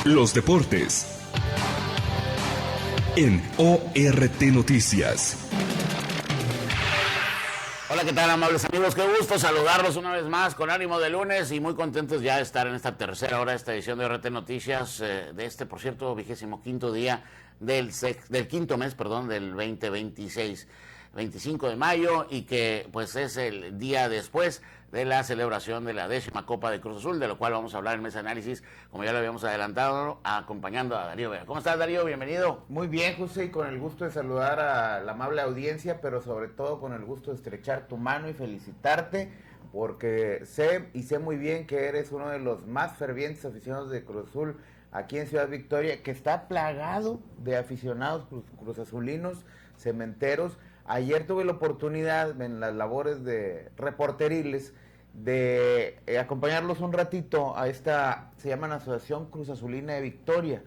Los deportes en ORT Noticias. Hola, ¿qué tal, amables amigos? Qué gusto saludarlos una vez más con ánimo de lunes y muy contentos ya de estar en esta tercera hora de esta edición de ORT Noticias de este, por cierto, 25º día del quinto mes, del 2026, 25 de mayo, y que pues es el día después de la celebración de la 10ª Copa de Cruz Azul, de lo cual vamos a hablar en Mesa de Análisis, como ya lo habíamos adelantado, acompañando a Darío Vera. ¿Cómo estás, Darío? Bienvenido. Muy bien, José, y con el gusto de saludar a la amable audiencia, pero sobre todo con el gusto de estrechar tu mano y felicitarte, porque sé muy bien que eres uno de los más fervientes aficionados de Cruz Azul aquí en Ciudad Victoria, que está plagado de aficionados cruzazulinos, cementeros. Ayer tuve la oportunidad en las labores de reporteriles de acompañarlos un ratito a esta, se llama la Asociación Cruz Azulina de Victoria,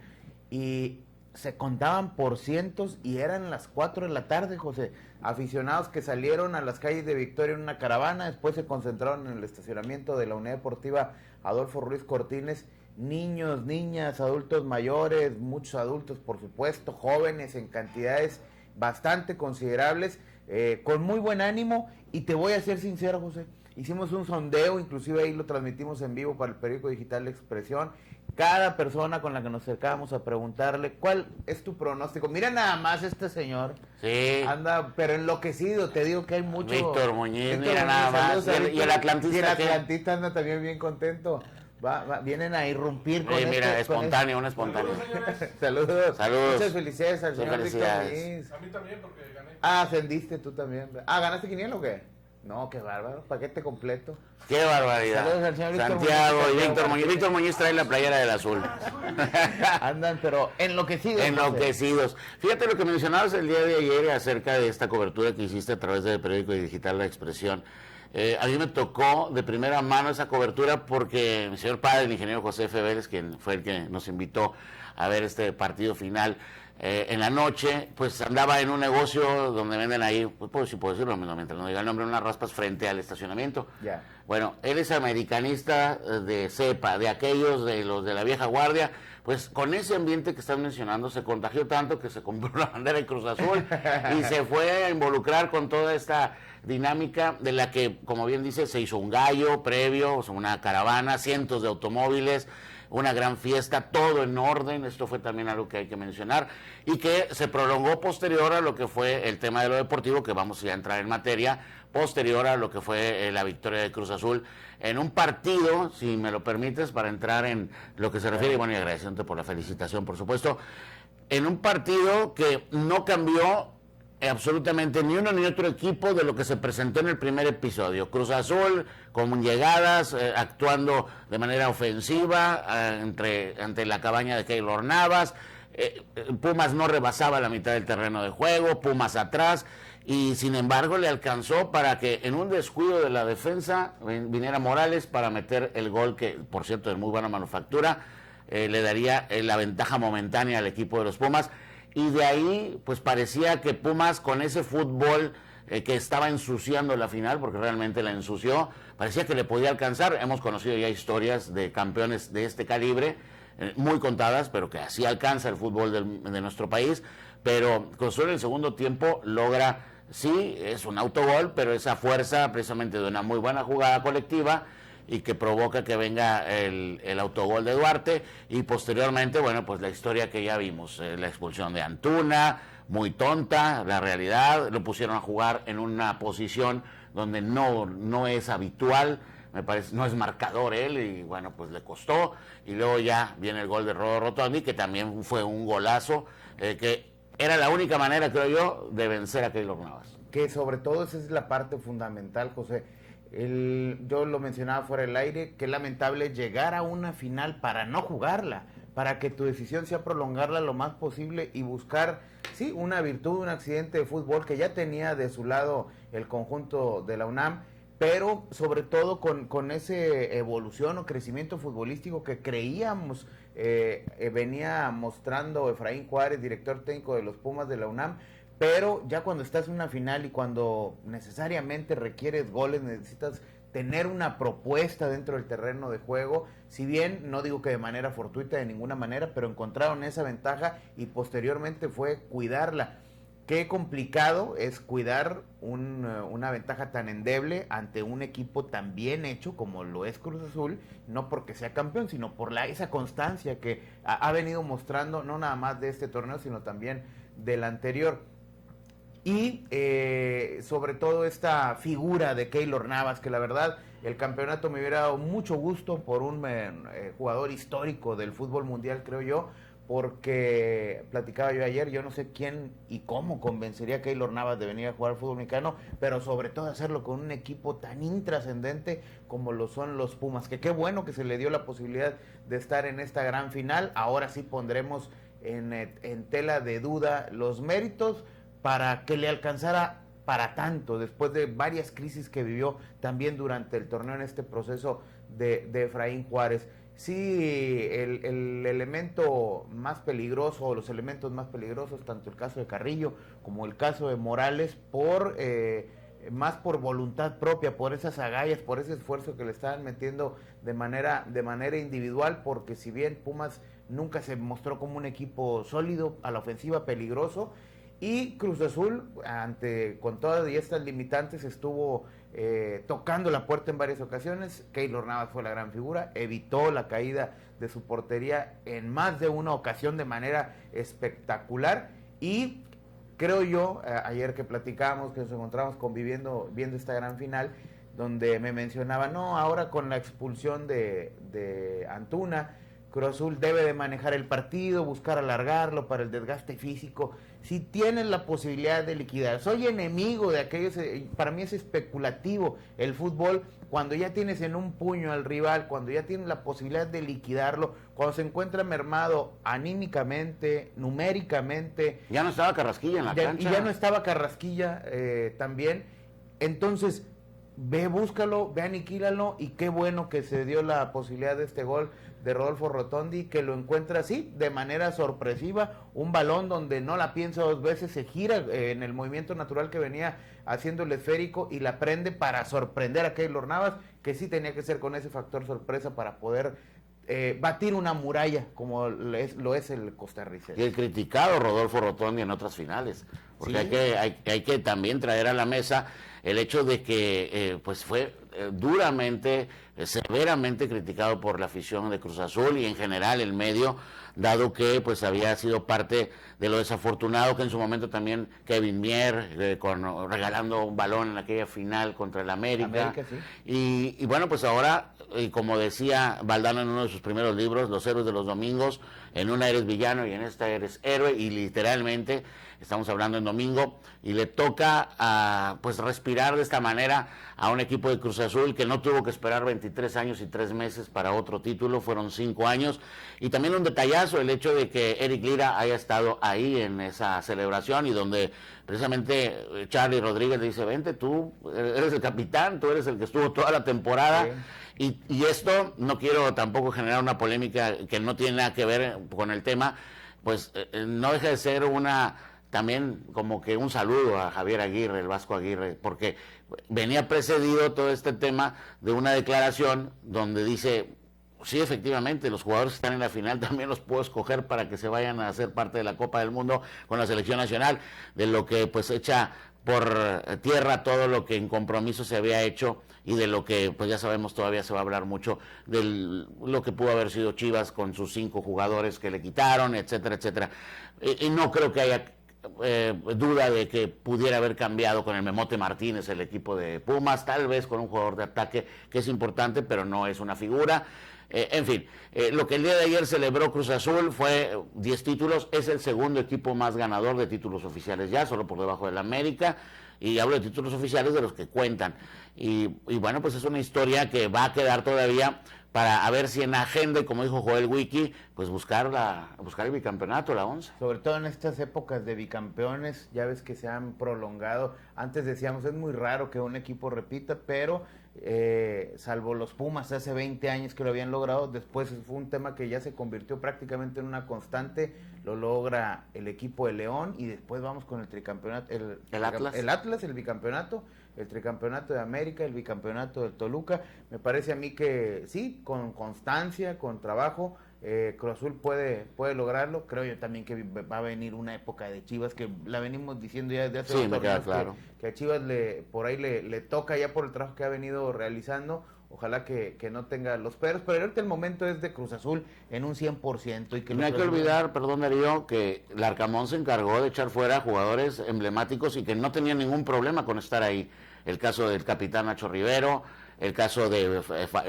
y se contaban por cientos y eran las 4 de la tarde, José, aficionados que salieron a las calles de Victoria en una caravana, después se concentraron en el estacionamiento de la Unidad Deportiva Adolfo Ruiz Cortines, niños, niñas, adultos mayores, muchos adultos, por supuesto, jóvenes en cantidades bastante considerables, con muy buen ánimo. Y te voy a ser sincero, José, hicimos un sondeo, inclusive ahí lo transmitimos en vivo para el periódico digital La Expresión. Cada persona con la que nos acercábamos a preguntarle, ¿cuál es tu pronóstico? Mira nada más este señor, sí, anda pero enloquecido, te digo que hay mucho. Víctor Muñiz, mira nada más, y el atlantista. Y el atlantista anda también bien contento. Vienen a irrumpir con mira, espontáneo, un espontáneo. Saludos. Saludos. Muchas felicidades al señor Víctor Muñiz. A mí también, porque gané. Ascendiste tú también. ¿Ganaste quiniela o qué? No, qué bárbaro, paquete completo. Qué barbaridad. Saludos al señor Víctor Santiago Muñiz, y Víctor Muñiz. Víctor Muñiz trae la playera del azul. Andan, pero enloquecidos. Enloquecidos. Fíjate lo que mencionabas el día de ayer acerca de esta cobertura que hiciste a través del periódico digital La Expresión. A mí me tocó de primera mano esa cobertura porque mi señor padre, el ingeniero José F. Vélez, quien fue el que nos invitó a ver este partido final en la noche, pues andaba en un negocio donde venden ahí, pues si puedo decirlo, mientras no diga el nombre, unas raspas frente al estacionamiento. Yeah. Bueno, él es americanista de cepa, de aquellos de los de la vieja guardia. Pues con ese ambiente que están mencionando se contagió tanto que se compró la bandera de Cruz Azul y se fue a involucrar con toda esta dinámica de la que, como bien dice, se hizo un gallo previo, o sea, una caravana, cientos de automóviles, una gran fiesta, todo en orden. Esto fue también algo que hay que mencionar y que se prolongó posterior a lo que fue el tema de lo deportivo, que vamos ya a entrar en materia, posterior a lo que fue la victoria de Cruz Azul en un partido, si me lo permites, para entrar en lo que se refiere, y bueno, y agradeciéndote por la felicitación, por supuesto, en un partido que no cambió absolutamente ni uno ni otro equipo de lo que se presentó en el primer episodio. Cruz Azul con llegadas, actuando de manera ofensiva ante la cabaña de Keylor Navas. Pumas no rebasaba la mitad del terreno de juego, Pumas atrás, y sin embargo le alcanzó para que en un descuido de la defensa viniera Morales para meter el gol que, por cierto, de muy buena manufactura, le daría la ventaja momentánea al equipo de los Pumas. Y de ahí, pues parecía que Pumas, con ese fútbol que estaba ensuciando la final, porque realmente la ensució, parecía que le podía alcanzar. Hemos conocido ya historias de campeones de este calibre, muy contadas, pero que así alcanza el fútbol de nuestro país. Pero Cruz Azul en el segundo tiempo logra, sí, es un autogol, pero esa fuerza precisamente de una muy buena jugada colectiva, y que provoca que venga el autogol de Duarte, y posteriormente, bueno, pues la historia que ya vimos, la expulsión de Antuna, muy tonta, la realidad, lo pusieron a jugar en una posición donde no es habitual, me parece, no es marcador él, y bueno, pues le costó, y luego ya viene el gol de Rodo Rotondi, que también fue un golazo, que era la única manera, creo yo, de vencer a Keylor Navas. Que sobre todo esa es la parte fundamental, José. Yo lo mencionaba fuera del aire, que es lamentable llegar a una final para no jugarla, para que tu decisión sea prolongarla lo más posible y buscar, sí, una virtud, un accidente de fútbol que ya tenía de su lado el conjunto de la UNAM, pero sobre todo con ese evolución o crecimiento futbolístico que creíamos venía mostrando Efraín Juárez, director técnico de los Pumas de la UNAM. Pero ya cuando estás en una final y cuando necesariamente requieres goles, necesitas tener una propuesta dentro del terreno de juego, si bien no digo que de manera fortuita de ninguna manera, pero encontraron esa ventaja y posteriormente fue cuidarla. Qué complicado es cuidar una ventaja tan endeble ante un equipo tan bien hecho como lo es Cruz Azul, no porque sea campeón, sino por esa constancia que ha venido mostrando, no nada más de este torneo, sino también del anterior. Y sobre todo esta figura de Keylor Navas, que la verdad el campeonato me hubiera dado mucho gusto por un jugador histórico del fútbol mundial, creo yo, porque platicaba yo ayer, yo no sé quién y cómo convencería a Keylor Navas de venir a jugar al fútbol mexicano, pero sobre todo hacerlo con un equipo tan intrascendente como lo son los Pumas, que qué bueno que se le dio la posibilidad de estar en esta gran final. Ahora sí pondremos en tela de duda los méritos para que le alcanzara para tanto, después de varias crisis que vivió también durante el torneo en este proceso de Efraín Juárez. Sí, el elemento más peligroso, o los elementos más peligrosos, tanto el caso de Carrillo como el caso de Morales, más por voluntad propia, por esas agallas, por ese esfuerzo que le estaban metiendo de manera individual, porque si bien Pumas nunca se mostró como un equipo sólido a la ofensiva, peligroso, y Cruz Azul, con todas estas limitantes, estuvo tocando la puerta en varias ocasiones. Keylor Navas fue la gran figura, evitó la caída de su portería en más de una ocasión de manera espectacular, y creo yo, ayer que platicábamos, que nos encontramos viendo esta gran final, donde me mencionaba, no, ahora con la expulsión de Antuna, Cruz Azul debe de manejar el partido, buscar alargarlo para el desgaste físico. Si tienen la posibilidad de liquidar, soy enemigo de aquellos, para mí es especulativo el fútbol, cuando ya tienes en un puño al rival, cuando ya tienes la posibilidad de liquidarlo, cuando se encuentra mermado anímicamente, numéricamente. Ya no estaba Carrasquilla en la cancha. Y ya no estaba Carrasquilla también. Entonces, búscalo, aniquílalo, y qué bueno que se dio la posibilidad de este gol de Rodolfo Rotondi, que lo encuentra así, de manera sorpresiva, un balón donde no la piensa dos veces, se gira en el movimiento natural que venía haciendo el esférico y la prende para sorprender a Keylor Navas, que sí tenía que ser con ese factor sorpresa para poder batir una muralla como lo es el costarricense. Y el criticado Rodolfo Rotondi en otras finales, porque sí, hay que también traer a la mesa el hecho de que pues fue duramente, severamente criticado por la afición de Cruz Azul y en general el medio, dado que pues había sido parte de lo desafortunado que en su momento también Kevin Mier regalando un balón en aquella final contra el América. Sí. Y bueno, pues ahora, como decía Valdano en uno de sus primeros libros, Los héroes de los domingos, en una eres villano y en esta eres héroe, y literalmente estamos hablando en domingo, y le toca pues respirar de esta manera a un equipo de Cruz Azul que no tuvo que esperar 23 años y 3 meses para otro título, fueron 5 años, y también un detallazo el hecho de que Eric Lira haya estado ahí en esa celebración, y donde precisamente Charlie Rodríguez le dice, vente, tú eres el capitán, tú eres el que estuvo toda la temporada. Sí. Y esto, no quiero tampoco generar una polémica que no tiene nada que ver con el tema, pues no deja de ser también como que un saludo a Javier Aguirre, el Vasco Aguirre, porque venía precedido todo este tema de una declaración donde dice, sí, efectivamente, los jugadores que están en la final también los puedo escoger para que se vayan a hacer parte de la Copa del Mundo con la selección nacional, de lo que pues echa por tierra todo lo que en compromiso se había hecho, y de lo que pues ya sabemos todavía se va a hablar mucho de lo que pudo haber sido Chivas con sus 5 jugadores que le quitaron, etcétera, etcétera. Y no creo que haya duda de que pudiera haber cambiado con el Memote Martínez el equipo de Pumas, tal vez con un jugador de ataque que es importante, pero no es una figura. En fin, lo que el día de ayer celebró Cruz Azul fue 10 títulos, es el segundo equipo más ganador de títulos oficiales ya, solo por debajo del América, y hablo de títulos oficiales de los que cuentan. Y bueno, pues es una historia que va a quedar todavía para a ver si en agenda, y como dijo Joel Wiki, pues buscar el bicampeonato, la 11. Sobre todo en estas épocas de bicampeones, ya ves que se han prolongado. Antes decíamos, es muy raro que un equipo repita, pero salvo los Pumas hace 20 años que lo habían logrado, después fue un tema que ya se convirtió prácticamente en una constante, lo logra el equipo de León, y después vamos con el tricampeonato, el Atlas, el bicampeonato, el tricampeonato de América, el bicampeonato del Toluca. Me parece a mí que sí, con constancia, con trabajo, Cruz Azul puede lograrlo. Creo yo también que va a venir una época de Chivas, que la venimos diciendo ya desde hace Sí, dos me queda torneos, claro. que a Chivas por ahí le toca ya por el trabajo que ha venido realizando. Ojalá que no tenga los peros, pero ahorita el momento es de Cruz Azul en un 100%. Y que No hay que olvidar, perdón Darío, que Larcamón se encargó de echar fuera jugadores emblemáticos y que no tenían ningún problema con estar ahí. El caso del capitán Nacho Rivero, el caso de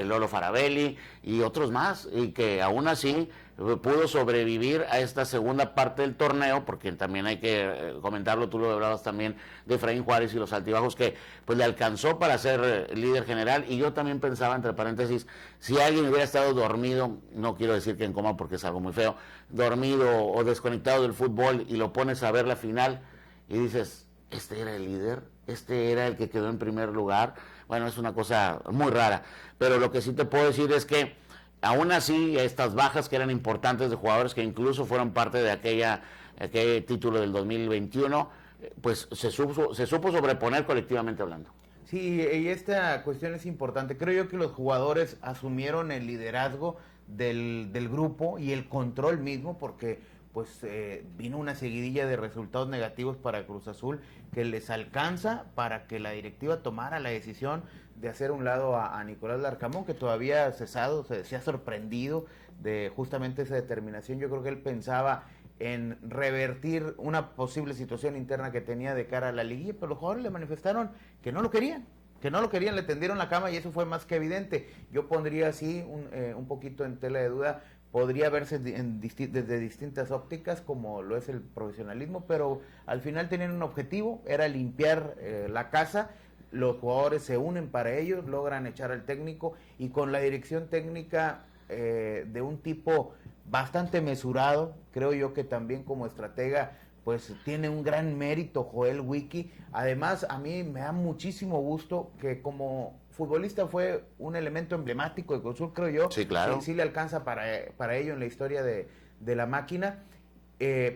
Lolo Farabelli y otros más, y que aún así pudo sobrevivir a esta segunda parte del torneo, porque también hay que comentarlo, tú lo hablabas también de Efraín Juárez y los altibajos, que pues le alcanzó para ser líder general. Y yo también pensaba, entre paréntesis, si alguien hubiera estado dormido, no quiero decir que en coma porque es algo muy feo, dormido o desconectado del fútbol, y lo pones a ver la final y dices, este era el líder, este era el que quedó en primer lugar. Bueno, es una cosa muy rara, pero lo que sí te puedo decir es que aún así estas bajas que eran importantes de jugadores que incluso fueron parte de aquel título del 2021, pues se supo sobreponer colectivamente hablando. Sí, y esta cuestión es importante. Creo yo que los jugadores asumieron el liderazgo del grupo y el control mismo, porque pues vino una seguidilla de resultados negativos para Cruz Azul que les alcanza para que la directiva tomara la decisión de hacer un lado a Nicolás Larcamón, que todavía ha cesado, se ha sorprendido de justamente esa determinación. Yo creo que él pensaba en revertir una posible situación interna que tenía de cara a la liguilla, pero los jugadores le manifestaron que no lo querían, le tendieron la cama, y eso fue más que evidente. Yo pondría así un poquito en tela de duda, podría verse desde distintas ópticas, como lo es el profesionalismo, pero al final tenían un objetivo, era limpiar la casa. Los jugadores se unen para ellos, logran echar al técnico, y con la dirección técnica de un tipo bastante mesurado, creo yo que también como estratega pues tiene un gran mérito Joel Wiki. Además, a mí me da muchísimo gusto que como futbolista fue un elemento emblemático de Cruz Azul, creo yo. Sí, claro. Sí le alcanza para ello en la historia de la máquina,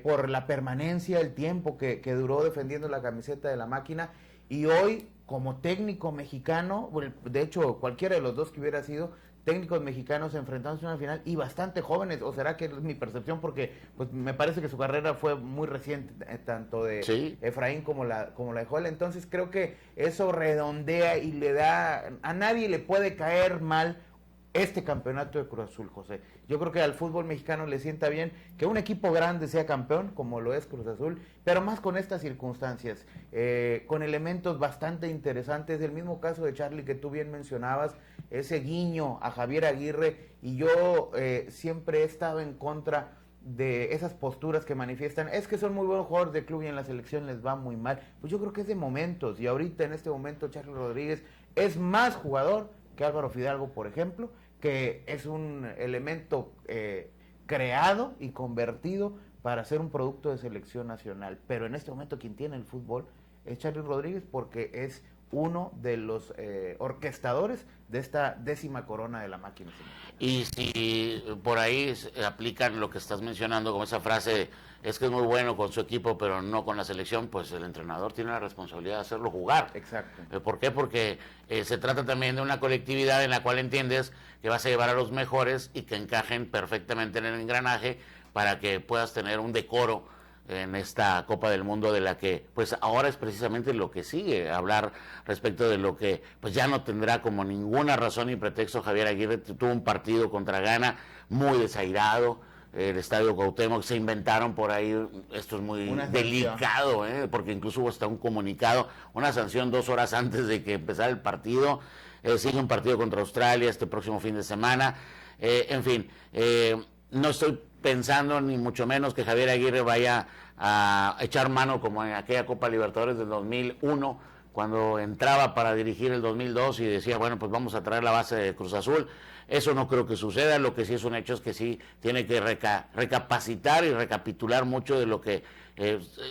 por la permanencia, el tiempo que duró defendiendo la camiseta de la máquina, y hoy como técnico mexicano, de hecho cualquiera de los dos que hubiera sido, técnicos mexicanos enfrentándose a una final, y bastante jóvenes, o será que es mi percepción, porque pues me parece que su carrera fue muy reciente, tanto de Sí. Efraín como la de Joel. Entonces creo que eso redondea y le da, a nadie le puede caer mal este campeonato de Cruz Azul, José. Yo creo que al fútbol mexicano le sienta bien que un equipo grande sea campeón, como lo es Cruz Azul, pero más con estas circunstancias, con elementos bastante interesantes. El mismo caso de Charlie que tú bien mencionabas, ese guiño a Javier Aguirre, y yo siempre he estado en contra de esas posturas que manifiestan, es que son muy buenos jugadores de club y en la selección les va muy mal. Pues yo creo que es de momentos, y ahorita en este momento Charlie Rodríguez es más jugador que Álvaro Fidalgo, por ejemplo, que es un elemento creado y convertido para ser un producto de selección nacional. Pero en este momento quien tiene el fútbol es Charly Rodríguez, porque es uno de los orquestadores de esta 10ª corona de la máquina. Y si por ahí aplican lo que estás mencionando, como esa frase, es que es muy bueno con su equipo, pero no con la selección, pues el entrenador tiene la responsabilidad de hacerlo jugar. Exacto. ¿Por qué? Porque se trata también de una colectividad en la cual entiendes que vas a llevar a los mejores y que encajen perfectamente en el engranaje para que puedas tener un decoro en esta Copa del Mundo, de la que pues ahora es precisamente lo que sigue, hablar respecto de lo que pues ya no tendrá como ninguna razón ni pretexto. Javier Aguirre tuvo un partido contra Ghana muy desairado, el Estadio Cuauhtémoc, se inventaron por ahí, esto es muy delicado, porque incluso hubo hasta un comunicado, una sanción 2 horas antes de que empezara el partido. Sigue un partido contra Australia este próximo fin de semana, en fin, no estoy pensando ni mucho menos que Javier Aguirre vaya a echar mano como en aquella Copa Libertadores del 2001, cuando entraba para dirigir el 2002 y decía, bueno, pues vamos a traer la base de Cruz Azul. Eso no creo que suceda. Lo que sí es un hecho es que sí tiene que recapacitar y recapitular mucho de lo que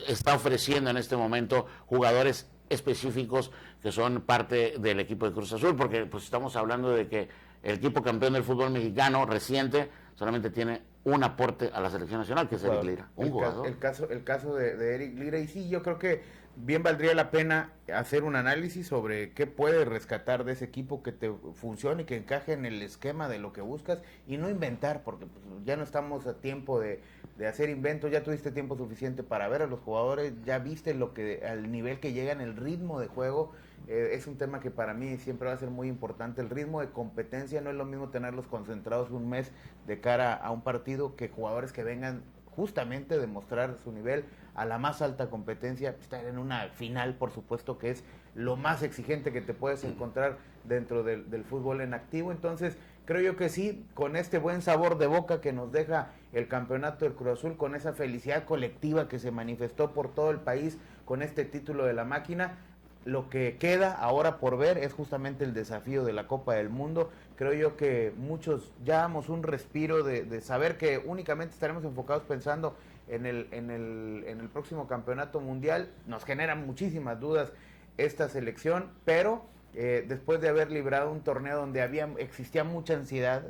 está ofreciendo en este momento jugadores específicos que son parte del equipo de Cruz Azul, porque pues estamos hablando de que el equipo campeón del fútbol mexicano reciente solamente tiene un aporte a la selección nacional, que es Eric Lira, un jugador. El caso de Eric Lira, y sí, yo creo que bien valdría la pena hacer un análisis sobre qué puedes rescatar de ese equipo que te funcione y que encaje en el esquema de lo que buscas y no inventar, porque pues, ya no estamos a tiempo de hacer inventos, ya tuviste tiempo suficiente para ver a los jugadores, ya viste lo que al nivel que llegan, el ritmo de juego. Es un tema que para mí siempre va a ser muy importante. El ritmo de competencia no es lo mismo tenerlos concentrados un mes de cara a un partido que jugadores que vengan justamente demostrar su nivel a la más alta competencia, estar en una final, por supuesto, que es lo más exigente que te puedes encontrar dentro del fútbol en activo. Entonces, creo yo que sí, con este buen sabor de boca que nos deja el campeonato del Cruz Azul, con esa felicidad colectiva que se manifestó por todo el país con este título de la máquina, lo que queda ahora por ver es justamente el desafío de la Copa del Mundo. Creo yo que muchos ya damos un respiro de saber que únicamente estaremos enfocados pensando en el próximo campeonato mundial. Nos generan muchísimas dudas esta selección, pero después de haber librado un torneo donde existía mucha ansiedad,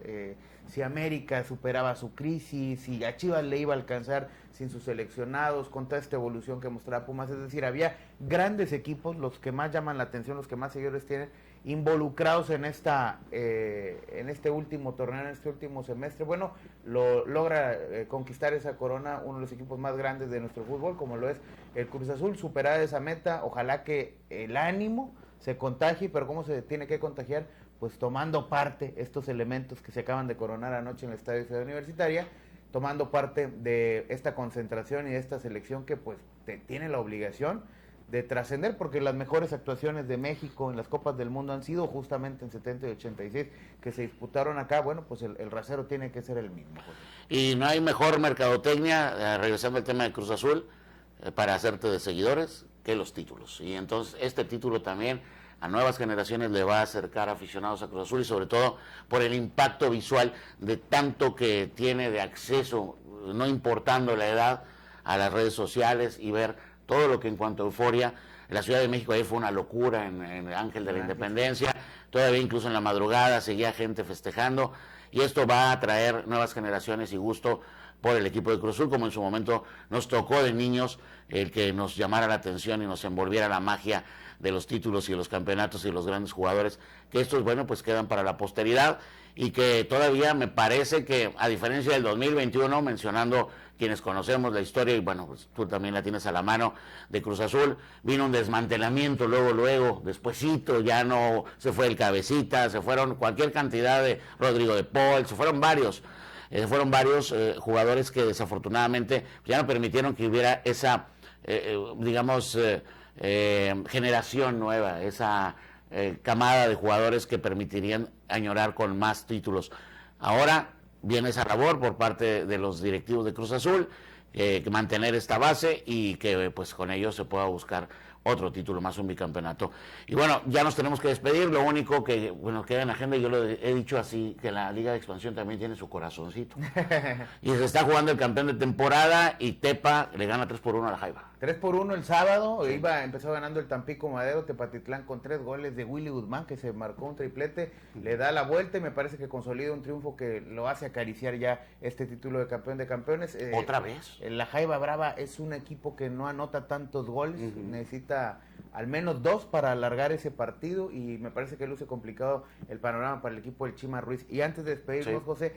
si América superaba su crisis, si a Chivas le iba a alcanzar sin sus seleccionados, con toda esta evolución que mostraba Pumas, es decir, había grandes equipos, los que más llaman la atención, los que más seguidores tienen, involucrados en este último torneo, en este último semestre. Bueno, logra conquistar esa corona uno de los equipos más grandes de nuestro fútbol, como lo es el Cruz Azul, superar esa meta. Ojalá que el ánimo se contagie, pero ¿cómo se tiene que contagiar? Pues tomando parte estos elementos que se acaban de coronar anoche en el Estadio Ciudad Universitaria, tomando parte de esta concentración y de esta selección que pues tiene la obligación de trascender, porque las mejores actuaciones de México en las Copas del Mundo han sido justamente en 70 y 86 que se disputaron acá. Bueno, pues el rasero tiene que ser el mismo, José. Y no hay mejor mercadotecnia, regresando al tema de Cruz Azul, para hacerte de seguidores que los títulos. Y entonces este título también a nuevas generaciones le va a acercar aficionados a Cruz Azul, y sobre todo por el impacto visual de tanto que tiene de acceso, no importando la edad, a las redes sociales, y ver todo lo que en cuanto a euforia. En la Ciudad de México ahí fue una locura, en Ángel de la Independencia, todavía incluso en la madrugada seguía gente festejando, y esto va a traer nuevas generaciones y gusto por el equipo de Cruz Azul, como en su momento nos tocó de niños el que nos llamara la atención y nos envolviera la magia de los títulos y los campeonatos y los grandes jugadores, que estos, bueno, pues quedan para la posteridad, y que todavía me parece que, a diferencia del 2021, mencionando quienes conocemos la historia, y bueno, pues tú también la tienes a la mano, de Cruz Azul, vino un desmantelamiento luego, despuesito, ya no se fue el Cabecita, se fueron cualquier cantidad de Rodrigo de Paul, se fueron varios jugadores que desafortunadamente ya no permitieron que hubiera esa, generación nueva, esa camada de jugadores que permitirían añorar con más títulos. Ahora viene esa labor por parte de los directivos de Cruz Azul, mantener esta base, y que pues con ello se pueda buscar otro título más, un bicampeonato. Y bueno, ya nos tenemos que despedir. Lo único que, bueno, queda en agenda, yo lo he dicho así, que la Liga de Expansión también tiene su corazoncito. Y se está jugando el campeón de temporada, y Tepa le gana 3-1 a la Jaiba. 3-1 el sábado, sí. Empezó ganando el Tampico Madero, Tepatitlán, con 3 goles de Willy Guzmán, que se marcó un triplete, le da la vuelta y me parece que consolida un triunfo que lo hace acariciar ya este título de campeón de campeones. ¿Otra vez? La Jaiba Brava es un equipo que no anota tantos goles, necesita al menos 2 para alargar ese partido, y me parece que luce complicado el panorama para el equipo del Chima Ruiz. Y antes de despedirnos, sí, José,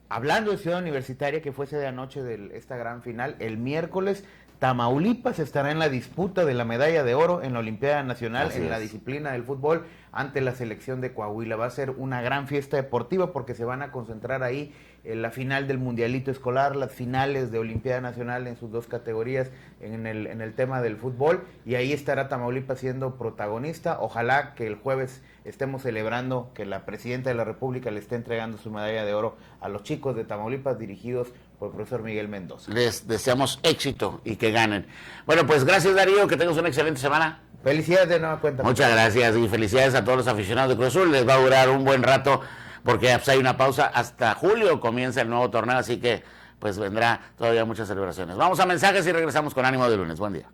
hablando de Ciudad Universitaria, que fuese de anoche de esta gran final, el miércoles Tamaulipas estará en la disputa de la medalla de oro en la Olimpiada Nacional la disciplina del fútbol ante la selección de Coahuila. Va a ser una gran fiesta deportiva, porque se van a concentrar ahí en la final del Mundialito Escolar, las finales de Olimpiada Nacional en sus 2 categorías en el tema del fútbol, y ahí estará Tamaulipas siendo protagonista. Ojalá que el jueves estemos celebrando que la Presidenta de la República le esté entregando su medalla de oro a los chicos de Tamaulipas, dirigidos por el profesor Miguel Mendoza. Les deseamos éxito y que ganen. Bueno, pues gracias, Darío, que tengas una excelente semana. Felicidades de nueva cuenta. Muchas gracias, y felicidades a todos los aficionados de Cruz Azul. Les va a durar un buen rato, porque pues, hay una pausa hasta julio, comienza el nuevo torneo, así que pues vendrá todavía muchas celebraciones. Vamos a mensajes y regresamos con Ánimo de Lunes. Buen día.